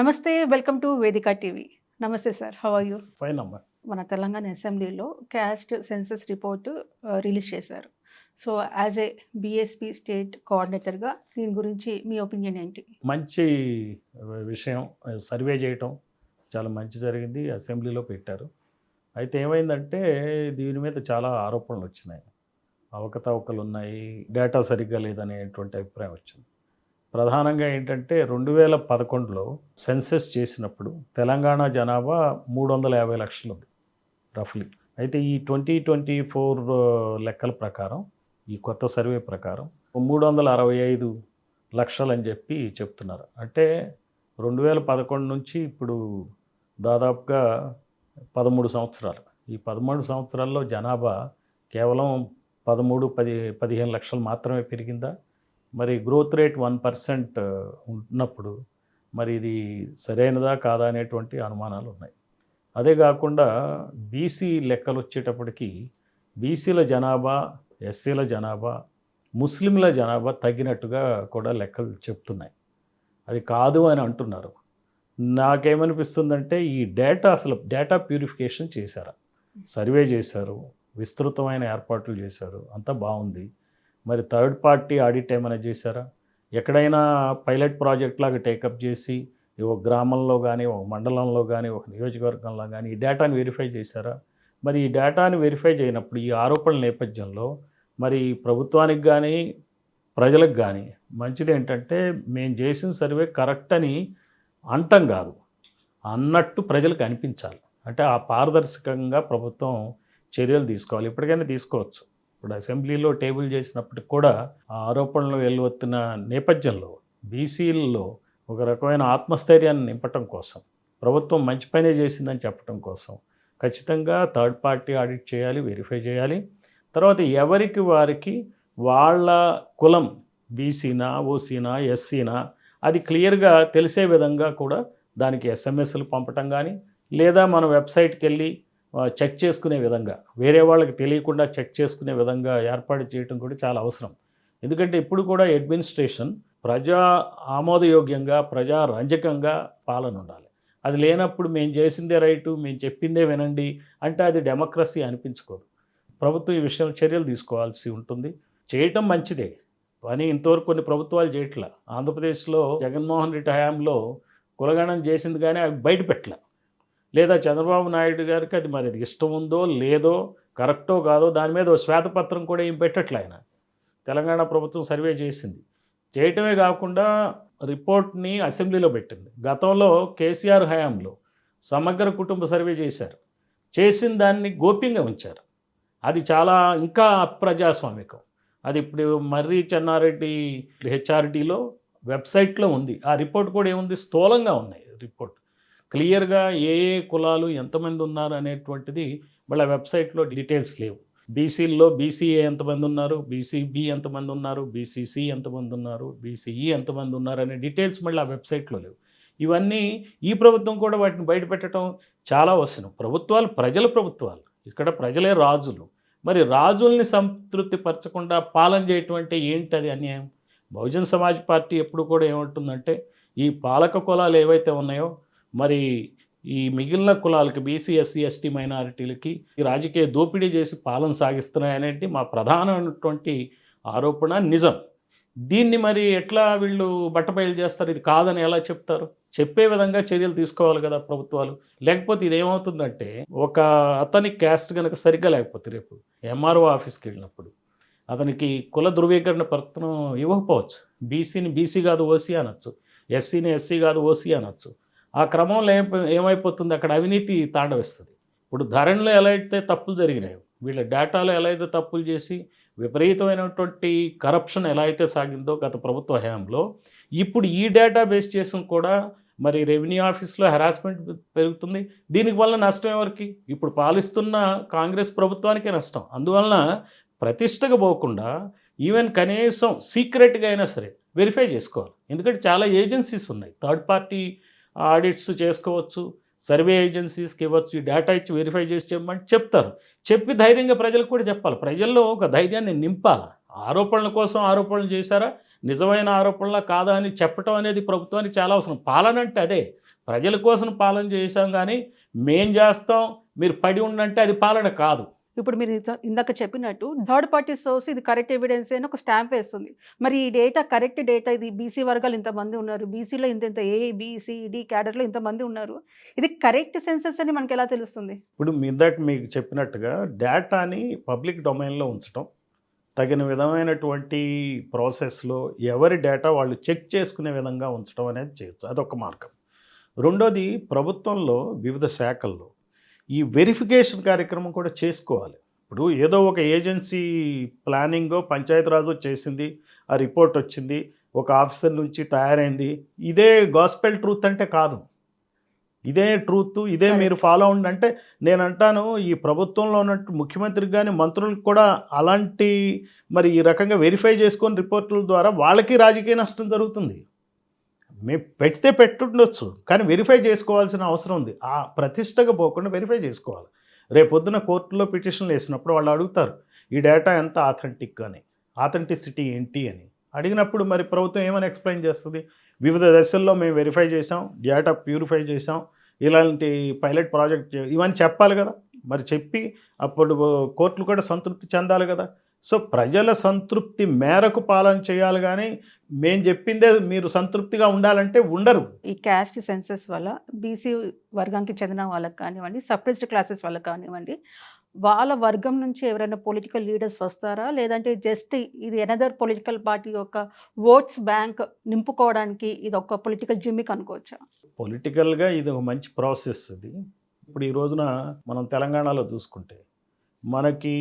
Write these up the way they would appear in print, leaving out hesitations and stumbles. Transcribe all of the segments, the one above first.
నమస్తే. Welcome to Vedika TV. నమస్తే sir. How are you? Fine అమ్మా. మన తెలంగాణ అసెంబ్లీలో క్యాస్ట్ సెన్సస్ రిపోర్ట్ రిలీజ్ చేశారు. So, as a BSP state కోఆర్డినేటర్‌గా దీని గురించి మీ ఒపీనియన్ ఏంటి? మంచి విషయం. సర్వే చేయటం చాలా మంచి జరిగింది. అసెంబ్లీలో పెట్టారు. అయితే ఏమైందంటే దీని మీద చాలా ఆరోపణలు వచ్చినాయి. అవకతవకలు ఉన్నాయి, డేటా సరిగ్గా లేదనేటువంటి అభిప్రాయం వచ్చింది. ప్రధానంగా ఏంటంటే 2011లో సెన్సస్ చేసినప్పుడు తెలంగాణ జనాభా 350 లక్షలు ఉంది రఫ్లీ. అయితే ఈ 2024 లెక్కల ప్రకారం, ఈ కొత్త సర్వే ప్రకారం 365 లక్షలని చెప్పి చెప్తున్నారు. అంటే 2011 నుంచి ఇప్పుడు దాదాపుగా 13 సంవత్సరాలు. ఈ 13 సంవత్సరాల్లో జనాభా కేవలం 15 లక్షలు మాత్రమే పెరిగిందా? మరి గ్రోత్ రేట్ 1% ఉన్నప్పుడు మరి ఇది సరైనదా కాదా అనేటువంటి అనుమానాలు ఉన్నాయి. అదే కాకుండా బీసీ లెక్కలు వచ్చేటప్పటికి బీసీల జనాభా, ఎస్సీల జనాభా, ముస్లింల జనాభా తగ్గినట్టుగా కూడా లెక్కలు చెప్తున్నాయి. అది కాదు అని అంటున్నారు. నాకేమనిపిస్తుందంటే ఈ అసలు డేటా ప్యూరిఫికేషన్ చేశారా? సర్వే చేశారు, విస్తృతమైన ఏర్పాట్లు చేశారు, అంతా బాగుంది. మరి థర్డ్ పార్టీ ఆడిట్ ఏమైనా చేశారా? ఎక్కడైనా పైలట్ ప్రాజెక్ట్ లాగా టేకప్ చేసి ఒక గ్రామంలో కానీ, ఒక మండలంలో కానీ, ఒక నియోజకవర్గంలో కానీ ఈ డేటాను వెరిఫై చేశారా? మరి ఈ డేటాను వెరిఫై చేయనప్పుడు ఈ ఆరోపణల నేపథ్యంలో మరి ప్రభుత్వానికి కానీ, ప్రజలకు కానీ మంచిది ఏంటంటే మేము చేసిన సర్వే కరెక్ట్ అని అంటం కాదు, అన్నట్టు ప్రజలకు అనిపించాలి. అంటే ఆ పారదర్శకంగా ప్రభుత్వం చర్యలు తీసుకోవాలి. ఇప్పటికైనా తీసుకోవచ్చు. ఇప్పుడు అసెంబ్లీలో టేబుల్ చేసినప్పటికి కూడా ఆ ఆరోపణలు వెల్లువెత్తిన నేపథ్యంలో బీసీలలో ఒక రకమైన ఆత్మస్థైర్యాన్ని నింపటం కోసం, ప్రభుత్వం మంచి పనే చేసిందని చెప్పడం కోసం ఖచ్చితంగా థర్డ్ పార్టీ ఆడిట్ చేయాలి, వెరిఫై చేయాలి. తర్వాత ఎవరికి వారికి వాళ్ళ కులం బీసీనా, ఓసీనా, ఎస్సీనా అది క్లియర్గా తెలిసే విధంగా కూడా దానికి ఎస్ఎంఎస్లు పంపటం కానీ, లేదా మన వెబ్సైట్కి వెళ్ళి చెక్ చేసుకునే విధంగా, వేరే వాళ్ళకి తెలియకుండా చెక్ చేసుకునే విధంగా ఏర్పాటు చేయడం కూడా చాలా అవసరం. ఎందుకంటే ఇప్పుడు కూడా అడ్మినిస్ట్రేషన్ ప్రజా ఆమోదయోగ్యంగా, ప్రజారంజకంగా పాలన ఉండాలి. అది లేనప్పుడు మేము చేసిందే రైటు, మేము చెప్పిందే వినండి అంటే అది డెమోక్రసీ అనిపించుకోదు. ప్రభుత్వం ఈ విషయంలో చర్యలు తీసుకోవాల్సి ఉంటుంది. చేయటం మంచిదే, కానీ ఇంతవరకు కొన్ని ప్రభుత్వాలు చేయట్లా. ఆంధ్రప్రదేశ్లో జగన్మోహన్ రెడ్డి హయాంలో కులగణన చేసింది కానీ అవి బయట పెట్టలే. లేదా చంద్రబాబు నాయుడు గారికి అది మరి ఇష్టం ఉందో లేదో, కరెక్టో కాదో దాని మీద శ్వేతపత్రం కూడా ఏం పెట్టట్లే ఆయన. తెలంగాణ ప్రభుత్వం సర్వే చేసింది. చేయటమే కాకుండా రిపోర్ట్ని అసెంబ్లీలో పెట్టింది. గతంలో కేసీఆర్ హయాంలో సమగ్ర కుటుంబ సర్వే చేశారు. చేసిన దాన్ని గోప్యంగా ఉంచారు. అది చాలా ఇంకా అప్రజాస్వామికం. అది ఇప్పుడు మర్రి చెన్నారెడ్డి హెచ్ఆర్డీలో వెబ్సైట్లో ఉంది. ఆ రిపోర్ట్ కూడా ఏముంది, స్థూలంగా ఉన్నాయి రిపోర్ట్. క్లియర్గా ఏ ఏ కులాలు ఎంతమంది ఉన్నారు అనేటువంటిది వాళ్ళ వెబ్సైట్లో డీటెయిల్స్ లేవు. బీసీల్లో బీసీఏ ఎంతమంది ఉన్నారు, బీసీబీ ఎంతమంది ఉన్నారు, బీసీసీ ఎంతమంది ఉన్నారు, బీసీఈ ఎంతమంది ఉన్నారు అనే డీటెయిల్స్ మళ్ళీ ఆ వెబ్సైట్లో లేవు. ఇవన్నీ ఈ ప్రభుత్వం కూడా వాటిని బయటపెట్టడం చాలా అవసరం. ప్రభుత్వాలు ప్రజల ప్రభుత్వాలు, ఇక్కడ ప్రజలే రాజులు. మరి రాజుల్ని సంతృప్తి పరచకుండా పాలన చేయటం అంటే ఏంటది అన్యాయం? బహుజన్ సమాజ్ పార్టీ ఎప్పుడు కూడా ఏమంటుందంటే ఈ పాలక కులాలు ఏవైతే ఉన్నాయో మరి ఈ మిగిలిన కులాలకి బీసీ, ఎస్సీ, ఎస్టీ మైనారిటీలకి ఈ రాజకీయ దోపిడీ చేసి పాలన సాగిస్తున్నాయనేది మా ప్రధానమైనటువంటి ఆరోపణ, నిజం. దీన్ని మరి ఎట్లా వీళ్ళు బట్టబయలు చేస్తారు? ఇది కాదని ఎలా చెప్తారు? చెప్పే విధంగా చర్యలు తీసుకోవాలి కదా ప్రభుత్వాలు. లేకపోతే ఇదేమవుతుందంటే ఒక అతని క్యాస్ట్ కనుక సరిగ్గా లేకపోతే రేపు ఎంఆర్ఓ ఆఫీస్కి వెళ్ళినప్పుడు అతనికి కుల ధృవీకరణ పత్రం ఇవ్వకపోవచ్చు. బీసీని బీసీ కాదు ఓసీ అనొచ్చు, ఎస్సీని ఎస్సీ కాదు ఓసీ అనొచ్చు. ఆ క్రమంలో ఏమైపోతుంది, అక్కడ అవినీతి తాండవిస్తుంది. ఇప్పుడు ధరణిలో ఎలా అయితే తప్పులు జరిగినాయో, వీళ్ళ డేటాలో ఎలా అయితే తప్పులు చేసి విపరీతమైనటువంటి కరప్షన్ ఎలా అయితే సాగిందో గత ప్రభుత్వ హయాంలో, ఇప్పుడు ఈ డేటా బేస్ చేసిన కూడా మరి రెవెన్యూ ఆఫీస్లో హెరాస్మెంట్ పెరుగుతుంది. దీనికి వల్ల నష్టం ఎవరికి? ఇప్పుడు పాలిస్తున్న కాంగ్రెస్ ప్రభుత్వానికే నష్టం. అందువలన ప్రతిష్టగా పోకుండా ఈవెన్ కనీసం సీక్రెట్గా అయినా సరే వెరిఫై చేసుకోవాలి. ఎందుకంటే చాలా ఏజెన్సీస్ ఉన్నాయి, థర్డ్ పార్టీ ఆడిట్స్ చేసుకోవచ్చు, సర్వే ఏజెన్సీస్కి ఇవ్వచ్చు, ఈ డేటా ఇచ్చి వెరిఫై చేసి చెప్పమంటే చెప్తారు. చెప్పి ధైర్యంగా ప్రజలకు కూడా చెప్పాలి. ప్రజల్లో ఒక ధైర్యాన్ని నింపాలి. ఆరోపణల కోసం ఆరోపణలు చేశారా, నిజమైన ఆరోపణలా కాదా అని చెప్పటం అనేది ప్రభుత్వానికి చాలా అవసరం. పాలన అంటే అదే. ప్రజల కోసం పాలన చేసాం కానీ మేం చేస్తాం మీరు పడి ఉండంటే అది పాలన కాదు. ఇప్పుడు మీరు ఇందాక చెప్పినట్టు థర్డ్ పార్టీ సోర్స్ ఇది కరెక్ట్ ఎవిడెన్స్ అని ఒక స్టాంప్ వేస్తుంది. మరి ఈ డేటా కరెక్ట్ డేటా, ఇది బీసీ వర్గాలు ఇంతమంది ఉన్నారు, బీసీలో ఇంత ఏ బి సి డి క్యాడర్లో ఇంతమంది ఉన్నారు, ఇది కరెక్ట్ సెన్సస్ అని మనకి ఎలా తెలుస్తుంది? ఇప్పుడు ఇందాక మీకు చెప్పినట్టుగా డేటాని పబ్లిక్ డొమైన్లో ఉంచడం, తగిన విధమైనటువంటి ప్రాసెస్లో ఎవరి డేటా వాళ్ళు చెక్ చేసుకునే విధంగా ఉంచడం అనేది చేయొచ్చు. అదొక మార్గం. రెండోది, ప్రభుత్వంలో వివిధ శాఖల్లో ఈ వెరిఫికేషన్ కార్యక్రమం కూడా చేసుకోవాలి. ఇప్పుడు ఏదో ఒక ఏజెన్సీ ప్లానింగో పంచాయతీరాజో చేసింది, ఆ రిపోర్ట్ వచ్చింది, ఒక ఆఫీసర్ నుంచి తయారైంది, ఇదే గాస్పెల్ ట్రూత్ అంటే కాదు. ఇదే ట్రూత్, ఇదే మీరు ఫాలో అవ్వండి అంటే నేను అంటాను, ఈ ప్రభుత్వంలో ఉన్నట్టు ముఖ్యమంత్రికి కానీ మంత్రులకు కూడా అలాంటి మరి ఈ రకంగా వెరిఫై చేసుకొని రిపోర్టుల ద్వారా వాళ్ళకి రాజకీయ నష్టం జరుగుతుంది. మేము పెడితే పెట్టుండొచ్చు, కానీ వెరిఫై చేసుకోవాల్సిన అవసరం ఉంది. ఆ ప్రతిష్టగా పోకుండా వెరిఫై చేసుకోవాలి. రేపొద్దున కోర్టులో పిటిషన్లు వేసినప్పుడు వాళ్ళు అడుగుతారు ఈ డేటా ఎంత ఆథెంటిక్ అని, ఆథెంటిసిటీ ఏంటి అని. అడిగినప్పుడు మరి ప్రభుత్వం ఏమని ఎక్స్ప్లెయిన్ చేస్తుంది? వివిధ దశల్లో మేము వెరిఫై చేసాం, డేటా ప్యూరిఫై చేసాం, ఇలాంటి పైలట్ ప్రాజెక్ట్ ఇవన్నీ చెప్పాలి కదా. మరి చెప్పి అప్పుడు కోర్టులు కూడా సంతృప్తి చెందాలి కదా. సో ప్రజల సంతృప్తి మేరకు పాలన చేయాలి, కానీ మేము చెప్పిందే మీరు సంతృప్తిగా ఉండాలంటే ఉండరు. ఈ క్యాస్ట్ సెన్సస్ వల్ల బీసీ వర్గానికి చెందిన వాళ్ళకి కానివ్వండి, సప్రెస్డ్ క్లాసెస్ వాళ్ళకి కానివ్వండి, వాళ్ళ వర్గం నుంచి ఎవరైనా పొలిటికల్ లీడర్స్ వస్తారా, లేదంటే జస్ట్ ఇది ఎనదర్ పొలిటికల్ పార్టీ యొక్క ఓట్స్ బ్యాంక్ నింపుకోవడానికి ఇది ఒక పొలిటికల్ జిమ్మిక్ అనుకోవచ్చా? పొలిటికల్గా ఇది ఒక మంచి ప్రాసెస్. ఇది ఇప్పుడు ఈ రోజున మనం తెలంగాణలో చూసుకుంటే మనకి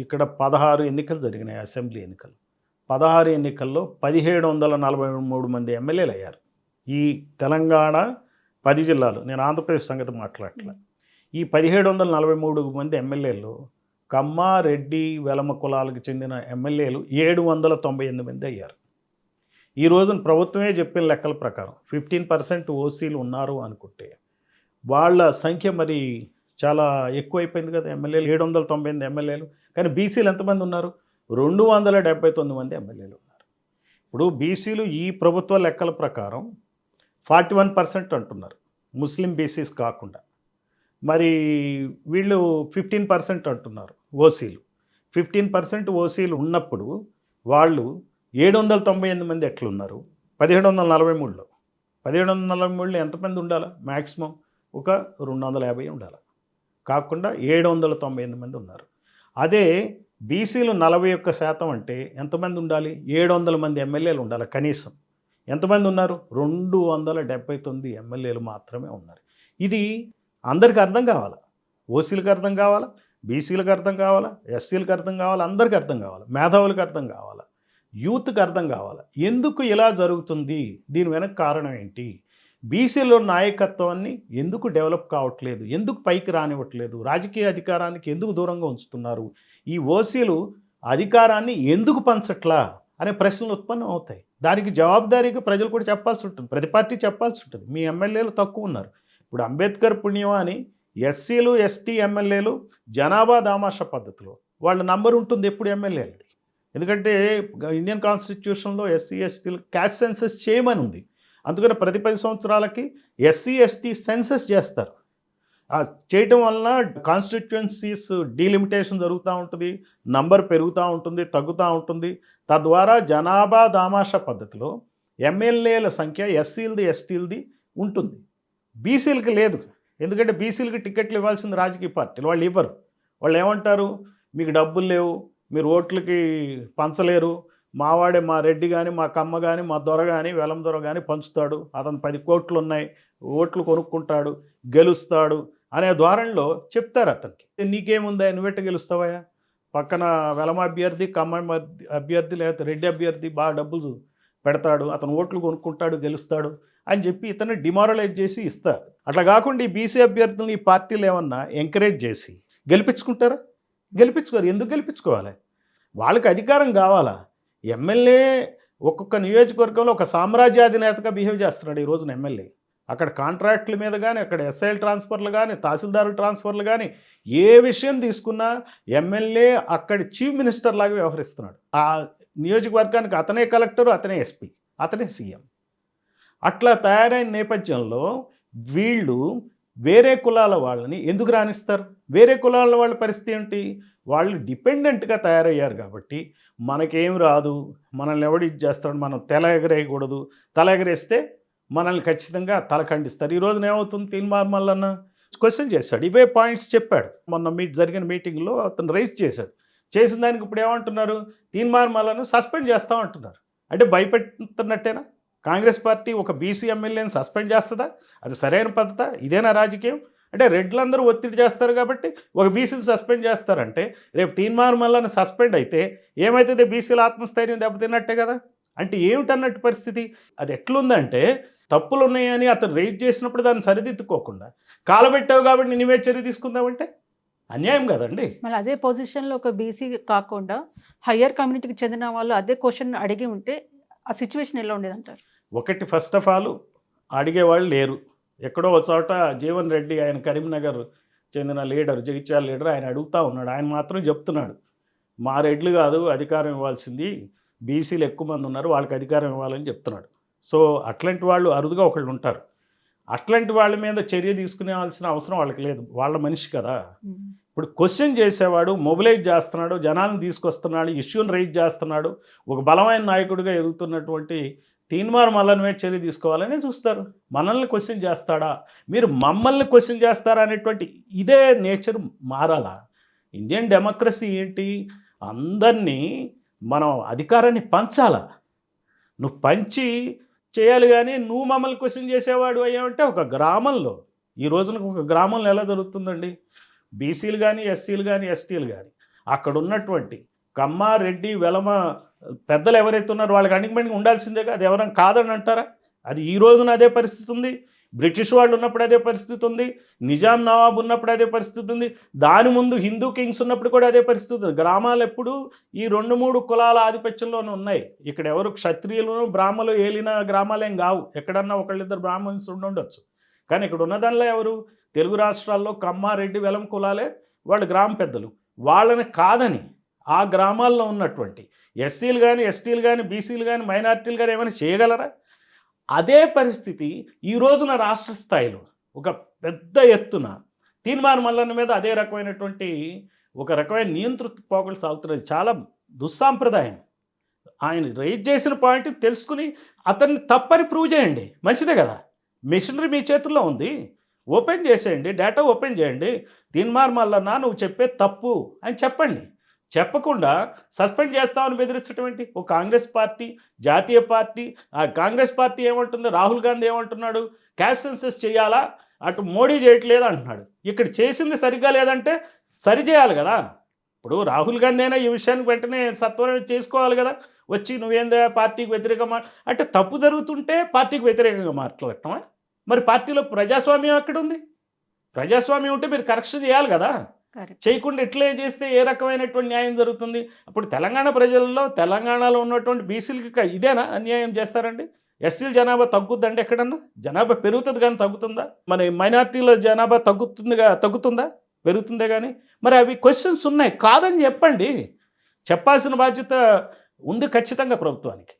ఇక్కడ 16 ఎన్నికలు జరిగినాయి, అసెంబ్లీ ఎన్నికలు. 16 ఎన్నికల్లో 1743 మంది ఎమ్మెల్యేలు అయ్యారు. ఈ తెలంగాణ 10 జిల్లాలు, నేను ఆంధ్రప్రదేశ్ సంగతి మాట్లాడట్లే. ఈ 1743 మంది ఎమ్మెల్యేలు కమ్మ, రెడ్డి, వెలమ కులాలకు చెందిన ఎమ్మెల్యేలు 798 మంది అయ్యారు. ఈ రోజున ప్రభుత్వమే చెప్పిన లెక్కల ప్రకారం 15% ఓసీలు ఉన్నారు అనుకుంటే వాళ్ళ సంఖ్య మరి చాలా ఎక్కువైపోయింది కదా. ఎమ్మెల్యేలు 798 ఎమ్మెల్యేలు, కానీ బీసీలు ఎంతమంది ఉన్నారు? 279 మంది ఎమ్మెల్యేలు ఉన్నారు. ఇప్పుడు బీసీలు ఈ ప్రభుత్వ లెక్కల ప్రకారం 41% అంటున్నారు, ముస్లిం బీసీస్ కాకుండా. మరి వీళ్ళు 15% అంటున్నారు ఓసీలు. 15% ఓసీలు ఉన్నప్పుడు వాళ్ళు 798 మంది ఎట్లున్నారు? 1743లో 1743లో ఎంతమంది ఉండాలి? మ్యాక్సిమం ఒక 250 ఉండాలి, కాకుండా 798 మంది ఉన్నారు. అదే బీసీలు 41% అంటే ఎంతమంది ఉండాలి? 700 మంది ఎమ్మెల్యేలు ఉండాలి కనీసం. ఎంతమంది ఉన్నారు? 279 ఎమ్మెల్యేలు మాత్రమే ఉన్నారు. ఇది అందరికీ అర్థం కావాలి. ఓసీలకు అర్థం కావాలా, బీసీలకు అర్థం కావాలా, ఎస్సీలకు అర్థం కావాలా, అందరికీ అర్థం కావాలి, మేధావులకు అర్థం కావాలా, యూత్కి అర్థం కావాలా. ఎందుకు ఇలా జరుగుతుంది? దీని వెనక కారణం ఏంటి? బీసీలో నాయకత్వాన్ని ఎందుకు డెవలప్ కావట్లేదు? ఎందుకు పైకి రానివ్వట్లేదు? రాజకీయ అధికారానికి ఎందుకు దూరంగా ఉంచుతున్నారు? ఈ ఓసీలు అధికారాన్ని ఎందుకు పంచట్లా అనే ప్రశ్నలు ఉత్పన్నం అవుతాయి. దానికి జవాబుదారీగా ప్రజలు కూడా చెప్పాల్సి ఉంటుంది, ప్రతి పార్టీ చెప్పాల్సి ఉంటుంది. మీ ఎమ్మెల్యేలు తక్కువ ఉన్నారు. ఇప్పుడు అంబేద్కర్ పుణ్యం అని ఎస్సీలు, ఎస్టీ ఎమ్మెల్యేలు జనాభా దామాషా పద్ధతిలో వాళ్ళ నంబర్ ఉంటుంది ఎప్పుడు ఎమ్మెల్యేలది. ఎందుకంటే ఇండియన్ కాన్స్టిట్యూషన్లో ఎస్సీ, ఎస్టీలు క్యాస్ట్ సెన్సస్ చేయమని ఉంది. అందుకని ప్రతి 10 సంవత్సరాలకి ఎస్సీ, ఎస్టీ సెన్సస్ చేస్తారు. చేయటం వలన కాన్స్టిట్యుయెన్సీస్ డీలిమిటేషన్ జరుగుతూ ఉంటుంది, నంబర్ పెరుగుతూ ఉంటుంది, తగ్గుతూ ఉంటుంది. తద్వారా జనాభా దామాషా పద్ధతిలో ఎమ్మెల్యేల సంఖ్య ఎస్సీలది, ఎస్టీలది ఉంటుంది. బీసీలకి లేదు. ఎందుకంటే బీసీలకి టికెట్లు ఇవ్వాల్సింది రాజకీయ పార్టీలు, వాళ్ళు ఇవ్వరు. వాళ్ళు ఏమంటారు? మీకు డబ్బులు లేవు, మీరు ఓట్లకి పంచలేరు, మావాడే మా రెడ్డి కానీ, మా కమ్మ కానీ, మా దొర కానీ, వెలం దొర కానీ పంచుతాడు, అతను 10 కోట్లు ఉన్నాయి, ఓట్లు కొనుక్కుంటాడు, గెలుస్తాడు అనే ధోరణిలో చెప్తారు అతనికి. నీకేముందా, నువ్వెట్ట గెలుస్తావా? పక్కన వెలమ అభ్యర్థి, కమ్మ అభ్యర్థి, లేకపోతే రెడ్డి అభ్యర్థి బాగా డబ్బులు పెడతాడు, అతను ఓట్లు కొనుక్కుంటాడు, గెలుస్తాడు అని చెప్పి ఇతన్ని డిమారలైజ్ చేసి ఇస్తారు. అట్లా కాకుండా ఈ బీసీ అభ్యర్థులను ఈ పార్టీలు ఏమన్నా ఎంకరేజ్ చేసి గెలిపించుకుంటారా? గెలిపించుకోరు. ఎందుకు గెలిపించుకోవాలి? వాళ్ళకి అధికారం కావాలా? ఎమ్మెల్యే ఒక్కొక్క నియోజకవర్గంలో ఒక సామ్రాజ్యాధినేతగా బిహేవ్ చేస్తున్నాడు ఈ రోజున ఎమ్మెల్యే. అక్కడ కాంట్రాక్టుల మీద కానీ, అక్కడ ఎస్ఐల్ ట్రాన్స్ఫర్లు కానీ, తహసీల్దారుల ట్రాన్స్ఫర్లు కానీ, ఏ విషయం తీసుకున్నా ఎమ్మెల్యే అక్కడి చీఫ్ మినిస్టర్ లాగా వ్యవహరిస్తున్నాడు. ఆ నియోజకవర్గానికి అతనే కలెక్టరు, అతనే ఎస్పీ, అతనే సీఎం. అట్లా తయారైన నేపథ్యంలో వీళ్ళు వేరే కులాల వాళ్ళని ఎందుకు రాణిస్తారు? వేరే కులాల వాళ్ళ పరిస్థితి ఏంటి? వాళ్ళు డిపెండెంట్‌గా తయారయ్యారు కాబట్టి, మనకేం రాదు, మనల్ని ఎవడు ఇది చేస్తాడు, మనం తల ఎగరేయకూడదు. తల ఎగరేస్తే మనల్ని ఖచ్చితంగా తల ఖండిస్తారు. ఈ రోజున ఏమవుతుంది, తీన్మార్ మల్లన్న క్వెషన్ చేశాడు. ఇవే పాయింట్స్ చెప్పాడు. మొన్న జరిగిన మీటింగ్‌లో అతను రైజ్ చేశాడు. చేసిన దానికి ఇప్పుడు ఏమంటున్నారు, తీన్మార్ మల్లన్న సస్పెండ్ చేస్తాం అంటున్నారు. అంటే భయపెడుతున్నట్టేనా? కాంగ్రెస్ పార్టీ ఒక బీసీ ఎమ్మెల్యేని సస్పెండ్ చేస్తుందా? అది సరైన పద్ధతా? ఇదేనా రాజకీయం? అంటే రెడ్లందరూ ఒత్తిడి చేస్తారు కాబట్టి ఒక బీసీని సస్పెండ్ చేస్తారంటే, రేపు తీన్మార్ మల్లన్న సస్పెండ్ అయితే ఏమవుతుంది? బీసీల ఆత్మస్థైర్యం దెబ్బతిన్నట్టే కదా. అంటే ఏమిటన్నట్టు పరిస్థితి. అది ఎట్లుందంటే, తప్పులు ఉన్నాయని అతను రైజ్ చేసినప్పుడు దాన్ని సరిదిద్దుకోకుండా, కాలబెట్టావు కాబట్టి నీవే చర్య తీసుకుందామంటే అన్యాయం కదండి. మళ్ళీ అదే పొజిషన్‌లో ఒక బీసీ కాకుండా హయ్యర్ కమ్యూనిటీకి చెందిన వాళ్ళు అదే క్వెషన్ అడిగి ఉంటే ఆ సిట్యుయేషన్ ఎలా ఉండేదంటారు? ఒకటి, ఫస్ట్ ఆఫ్ ఆల్ అడిగేవాళ్ళు లేరు. ఎక్కడో ఒక చోట జీవన్ రెడ్డి, ఆయన కరీంనగర్ చెందిన లీడర్, జగిత్యాల లీడర్, ఆయన అడుగుతా ఉన్నాడు. ఆయన మాత్రం చెప్తున్నాడు, మా రెడ్లు కాదు అధికారం ఇవ్వాల్సింది, బీసీలు ఎక్కువ మంది ఉన్నారు, వాళ్ళకి అధికారం ఇవ్వాలని చెప్తున్నాడు. సో అట్లాంటి వాళ్ళు అరుదుగా ఒకళ్ళు ఉంటారు. అట్లాంటి వాళ్ళ మీద చర్య తీసుకునేవాల్సిన అవసరం వాళ్ళకి లేదు. వాళ్ళ మనిషి కదా. ఇప్పుడు క్వశ్చన్ చేసేవాడు మొబిలైజ్ చేస్తున్నాడు, జనాలను తీసుకొస్తున్నాడు, ఇష్యూని రైజ్ చేస్తున్నాడు, ఒక బలమైన నాయకుడిగా ఎదుగుతున్నటువంటి తీన్మార్ మల్లన్న మీద చర్య తీసుకోవాలని చూస్తారు. మనల్ని క్వశ్చన్ చేస్తాడా, మీరు మమ్మల్ని క్వశ్చన్ చేస్తారా అనేటువంటి ఇదే నేచర్ మారాలా. ఇండియన్ డెమోక్రసీ ఏంటి, అందరినీ మనం అధికారాన్ని పంచాలా. నువ్వు పంచి చేయాలి, కానీ నువ్వు మమ్మల్ని క్వశ్చన్ చేసేవాడు అయ్యావంటే ఒక గ్రామంలో, ఈ రోజున ఒక గ్రామంలో ఎలా జరుగుతుందండి, బీసీలు కానీ, ఎస్సీలు కానీ, ఎస్టీలు కానీ, అక్కడ ఉన్నటువంటి కమ్మ, రెడ్డి, వెలమ పెద్దలు ఎవరైతే ఉన్నారో వాళ్ళకి అణిగిమణిగి ఉండాల్సిందేగా. అది ఎవరైనా కాదని అంటారా? అది ఈ రోజున అదే పరిస్థితి ఉంది. బ్రిటిష్ వాళ్ళు ఉన్నప్పుడు అదే పరిస్థితి ఉంది. నిజాం నవాబ్ ఉన్నప్పుడు అదే పరిస్థితి ఉంది. దాని ముందు హిందూ కింగ్స్ ఉన్నప్పుడు కూడా అదే పరిస్థితి ఉంది. గ్రామాలు ఎప్పుడు ఈ 2-3 కులాల ఆధిపత్యంలోనే ఉన్నాయి. ఇక్కడ ఎవరు క్షత్రియులను బ్రాహ్మలు ఏలిన గ్రామాలేం కావు. ఎక్కడన్నా ఒకళ్ళిద్దరు బ్రాహ్మణ్స్ ఉండొచ్చు. కానీ ఇక్కడ ఉన్నదానిలో ఎవరు, తెలుగు రాష్ట్రాల్లో కమ్మ, రెడ్డి, వెలం కులాలే వాళ్ళు గ్రామ పెద్దలు. వాళ్ళని కాదని ఆ గ్రామాల్లో ఉన్నటువంటి ఎస్సీలు కానీ, ఎస్టీలు కానీ, బీసీలు కానీ, మైనార్టీలు కానీ ఏమైనా చేయగలరా? అదే పరిస్థితి ఈ రోజున రాష్ట్ర స్థాయిలో ఒక పెద్ద ఎత్తున తీన్మార్ మల్లన్న మీద అదే రకమైనటువంటి ఒక రకమైన నియంతృత్వ పోకలు సాగుతున్నది. చాలా దుస్సాంప్రదాయం. ఆయన రైజ్ చేసిన పాయింట్ తెలుసుకుని అతన్ని తప్పని ప్రూవ్ చేయండి, మంచిదే కదా. మెషినరీ మీ చేతుల్లో ఉంది, ఓపెన్ చేసేయండి, డేటా ఓపెన్ చేయండి. తీన్మార్ మల్లన్న నువ్వు చెప్పే తప్పు అని చెప్పండి. చెప్పకుండా సస్పెండ్ చేస్తామని బెదిరించడం ఏంటి? ఒక కాంగ్రెస్ పార్టీ, జాతీయ పార్టీ, ఆ కాంగ్రెస్ పార్టీ ఏమంటుంది, రాహుల్ గాంధీ ఏమంటున్నాడు, క్యాస్ట్ సెన్సస్ చేయాలా, అటు మోడీ చేయట్లేదు అంటున్నాడు. ఇక్కడ చేసింది సరిగ్గా లేదంటే సరి చేయాలి కదా. ఇప్పుడు రాహుల్ గాంధీ అయినా ఈ విషయానికి వెంటనే సత్వరం చేసుకోవాలి కదా. వచ్చి నువ్వేందా పార్టీకి వ్యతిరేకంగా అంటే తప్పు జరుగుతుంటే పార్టీకి వ్యతిరేకంగా మాట్లాడటమా? మరి పార్టీలో ప్రజాస్వామ్యం ఎక్కడుంది? ప్రజాస్వామ్యం ఉంటే మీరు కరెక్షన్ చేయాలి కదా. చేయకుండా ఎట్లే చేస్తే ఏ రకమైనటువంటి న్యాయం జరుగుతుంది? అప్పుడు తెలంగాణ ప్రజల్లో, తెలంగాణలో ఉన్నటువంటి బీసీలకి ఇదేనా అన్యాయం చేస్తారండి? ఎస్సీల జనాభా తగ్గుద్దంటే ఎక్కడన్నా? జనాభా పెరుగుతుంది కానీ తగ్గుతుందా? మన మైనార్టీల జనాభా తగ్గుతుందా? పెరుగుతుందే కానీ. మరి అవి క్వశ్చన్స్ ఉన్నాయి, కాదని చెప్పండి. చెప్పాల్సిన బాధ్యత ఉంది ఖచ్చితంగా ప్రభుత్వానికి.